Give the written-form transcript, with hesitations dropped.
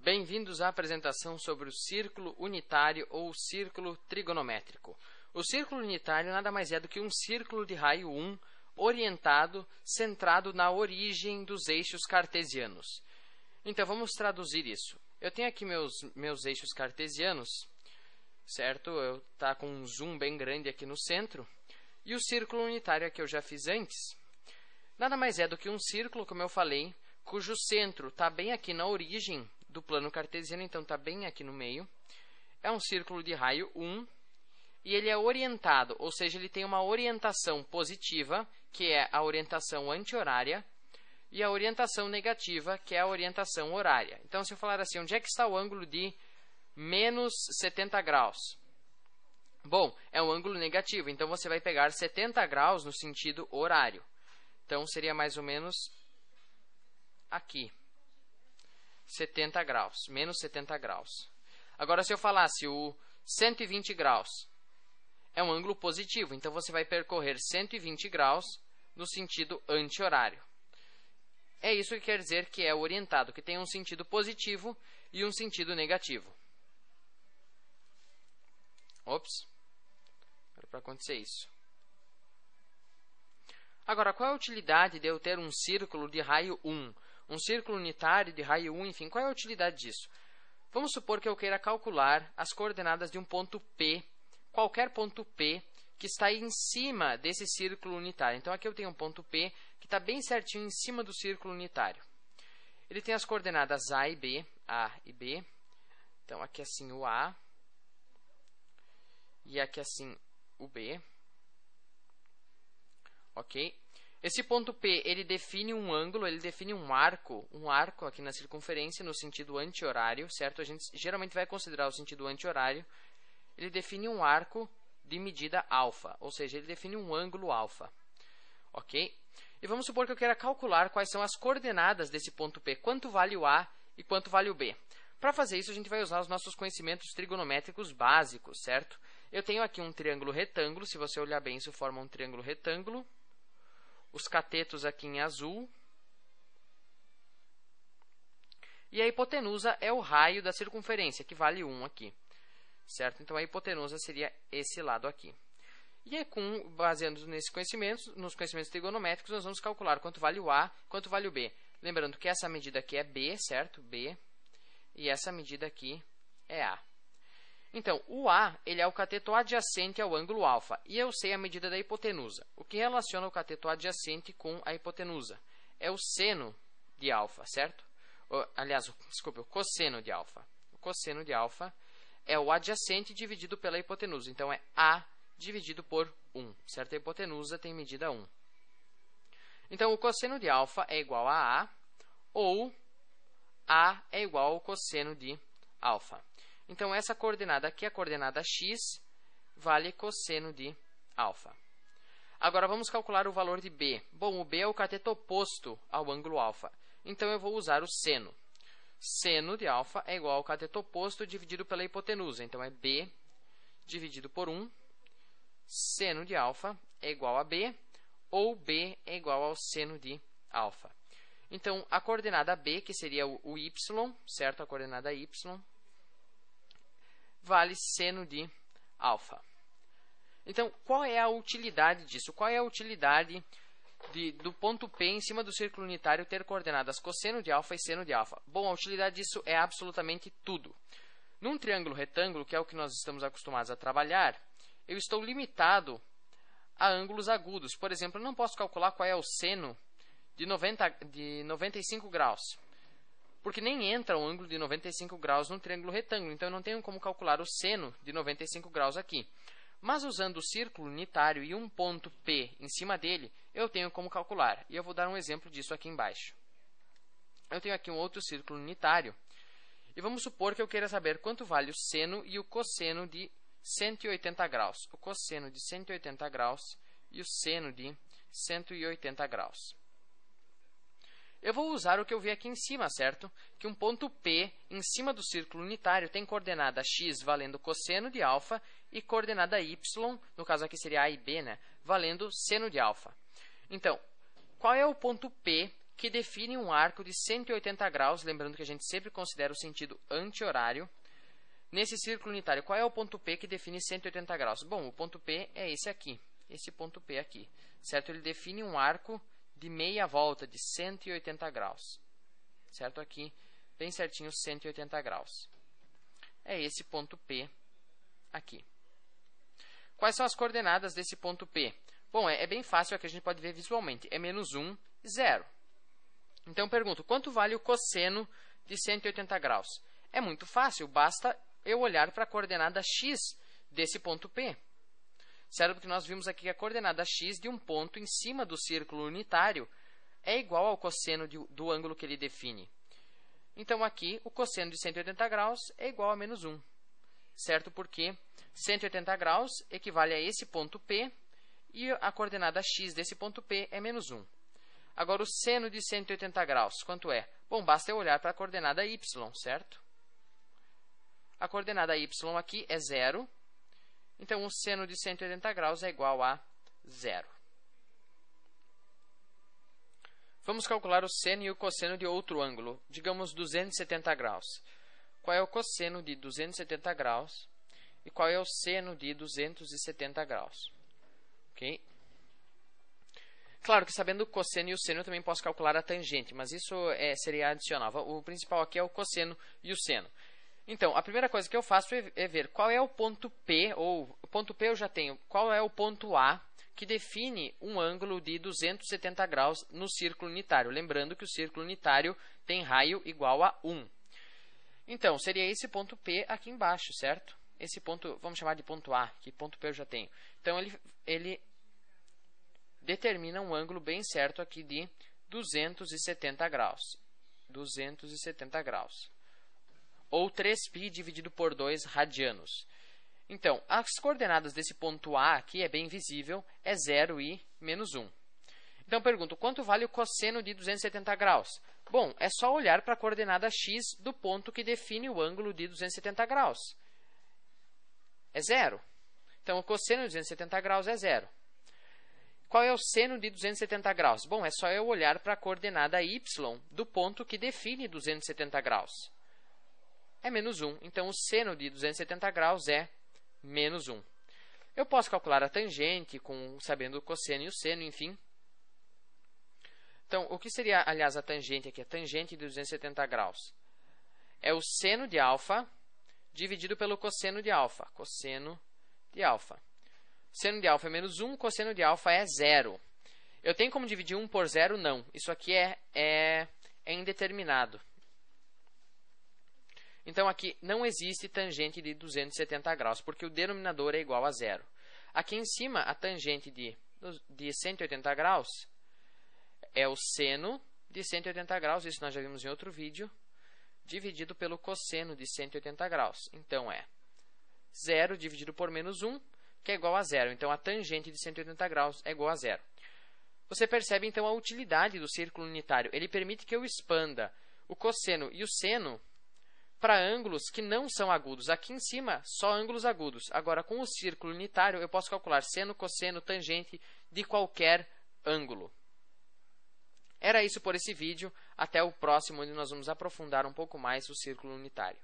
Bem-vindos à apresentação sobre o círculo unitário ou círculo trigonométrico. O círculo unitário nada mais é do que um círculo de raio 1 orientado, centrado na origem dos eixos cartesianos. Então, vamos traduzir isso. Eu tenho aqui meus eixos cartesianos, certo? Tá com um zoom bem grande aqui no centro. E o círculo unitário que eu já fiz antes, nada mais é do que um círculo, como eu falei, cujo centro está bem aqui na origem do plano cartesiano, então está bem aqui no meio. É um círculo de raio 1 e ele é orientado, ou seja, ele tem uma orientação positiva, que é a orientação anti-horária, e a orientação negativa, que é a orientação horária. Então, se eu falar assim, onde é que está o ângulo de menos 70 graus? Bom, é um ângulo negativo, então você vai pegar 70 graus no sentido horário. Então, seria mais ou menos aqui. 70 graus, menos 70 graus. Agora, se eu falasse o 120 graus, é um ângulo positivo, então você vai percorrer 120 graus no sentido anti-horário. É isso que quer dizer que é orientado, que tem um sentido positivo e um sentido negativo. Ops, era para acontecer isso. Agora, qual é a utilidade de eu ter um círculo de raio 1? Um círculo unitário de raio 1, enfim, qual é a utilidade disso? Vamos supor que eu queira calcular as coordenadas de um ponto P, qualquer ponto P, que está em cima desse círculo unitário. Então, aqui eu tenho um ponto P que está bem certinho em cima do círculo unitário. Ele tem as coordenadas A e B. Então, aqui assim o A, e aqui assim o B. Ok? Esse ponto P, ele define um ângulo, ele define um arco aqui na circunferência no sentido anti-horário, certo? A gente geralmente vai considerar o sentido anti-horário. Ele define um arco de medida alfa, ou seja, ele define um ângulo alfa. Ok? E vamos supor que eu queira calcular quais são as coordenadas desse ponto P, quanto vale o A e quanto vale o B. Para fazer isso, a gente vai usar os nossos conhecimentos trigonométricos básicos, certo? Eu tenho aqui um triângulo retângulo, se você olhar bem, isso forma um triângulo retângulo. Os catetos aqui em azul. E a hipotenusa é o raio da circunferência, que vale 1 aqui. Certo? Então, a hipotenusa seria esse lado aqui. E aí, baseando nos conhecimentos trigonométricos, nós vamos calcular quanto vale o A, quanto vale o B. Lembrando que essa medida aqui é B, certo? B. E essa medida aqui é A. Então, o A, ele é o cateto adjacente ao ângulo alfa, e eu sei a medida da hipotenusa. O que relaciona o cateto adjacente com a hipotenusa? É o seno de alfa, certo? O cosseno de alfa. O cosseno de alfa é o adjacente dividido pela hipotenusa. Então, é A dividido por 1, certo? A hipotenusa tem medida 1. Então, o cosseno de alfa é igual a A, ou A é igual ao cosseno de alfa. Então, essa coordenada aqui, a coordenada x, vale cosseno de alfa. Agora, vamos calcular o valor de B. Bom, o B é o cateto oposto ao ângulo alfa. Então, eu vou usar o seno. Seno de alfa é igual ao cateto oposto dividido pela hipotenusa. Então, é B dividido por 1. Seno de alfa é igual a B, ou B é igual ao seno de alfa. Então, a coordenada B, que seria o y, certo? A coordenada y, vale seno de alfa. Então, qual é a utilidade disso? Qual é a utilidade do ponto P em cima do círculo unitário ter coordenadas cosseno de alfa e seno de alfa? Bom, a utilidade disso é absolutamente tudo. Num triângulo retângulo, que é o que nós estamos acostumados a trabalhar, eu estou limitado a ângulos agudos. Por exemplo, eu não posso calcular qual é o seno de 95 graus. Porque nem entra um ângulo de 95 graus num triângulo retângulo. Então, eu não tenho como calcular o seno de 95 graus aqui. Mas, usando o círculo unitário e um ponto P em cima dele, eu tenho como calcular. E eu vou dar um exemplo disso aqui embaixo. Eu tenho aqui um outro círculo unitário. E vamos supor que eu queira saber quanto vale o seno e o cosseno de 180 graus. O cosseno de 180 graus e o seno de 180 graus. Eu vou usar o que eu vi aqui em cima, certo? Que um ponto P em cima do círculo unitário tem coordenada x valendo cosseno de alfa e coordenada y, no caso aqui seria A e B, né? Valendo seno de alfa. Então, qual é o ponto P que define um arco de 180 graus, lembrando que a gente sempre considera o sentido anti-horário, nesse círculo unitário. Qual é o ponto P que define 180 graus? Bom, o ponto P é esse aqui, esse ponto P aqui, certo? Ele define um arco de meia volta, de 180 graus, certo? Aqui, bem certinho, 180 graus. É esse ponto P aqui. Quais são as coordenadas desse ponto P? Bom, é bem fácil, aqui a gente pode ver visualmente. É menos 1 e 0. Então, pergunto, quanto vale o cosseno de 180 graus? É muito fácil, basta eu olhar para a coordenada x desse ponto P. Certo? Porque nós vimos aqui que a coordenada x de um ponto em cima do círculo unitário é igual ao cosseno do ângulo que ele define. Então, aqui, o cosseno de 180 graus é igual a menos 1. Certo? Porque 180 graus equivale a esse ponto P e a coordenada x desse ponto P é menos 1. Agora, o seno de 180 graus, quanto é? Bom, basta eu olhar para a coordenada y, certo? A coordenada y aqui é 0. Então, o seno de 180 graus é igual a 0. Vamos calcular o seno e o cosseno de outro ângulo, digamos 270 graus. Qual é o cosseno de 270 graus e qual é o seno de 270 graus? Ok? Claro que sabendo o cosseno e o seno eu também posso calcular a tangente, mas isso seria adicional. O principal aqui é o cosseno e o seno. Então, a primeira coisa que eu faço é ver qual é o ponto P, ou o ponto P eu já tenho, qual é o ponto A que define um ângulo de 270 graus no círculo unitário. Lembrando que o círculo unitário tem raio igual a 1. Então, seria esse ponto P aqui embaixo, certo? Esse ponto, vamos chamar de ponto A, que ponto P eu já tenho. Então, ele determina um ângulo bem certo aqui de 270 graus. 270 graus. Ou 3π dividido por 2 radianos. Então, as coordenadas desse ponto A aqui é bem visível, é 0 e menos 1. Então, pergunto, quanto vale o cosseno de 270 graus? Bom, é só olhar para a coordenada x do ponto que define o ângulo de 270 graus. É 0. Então, o cosseno de 270 graus é 0. Qual é o seno de 270 graus? Bom, é só eu olhar para a coordenada y do ponto que define 270 graus. É menos 1. Então, o seno de 270 graus é menos 1. Eu posso calcular a tangente, sabendo o cosseno e o seno, enfim. Então, o que seria, aliás, a tangente aqui? A tangente de 270 graus. É o seno de alfa dividido pelo cosseno de alfa. Cosseno de alfa. Seno de alfa é menos 1, cosseno de alfa é 0. Eu tenho como dividir 1 por 0? Não. Isso aqui é indeterminado. Então, aqui não existe tangente de 270 graus, porque o denominador é igual a 0. Aqui em cima, a tangente de 180 graus é o seno de 180 graus, isso nós já vimos em outro vídeo, dividido pelo cosseno de 180 graus. Então, é 0 dividido por menos 1, que é igual a 0. Então, a tangente de 180 graus é igual a 0. Você percebe, então, a utilidade do círculo unitário. Ele permite que eu expanda o cosseno e o seno para ângulos que não são agudos. Aqui em cima, só ângulos agudos. Agora, com o círculo unitário, eu posso calcular seno, cosseno, tangente de qualquer ângulo. Era isso por esse vídeo. Até o próximo, onde nós vamos aprofundar um pouco mais o círculo unitário.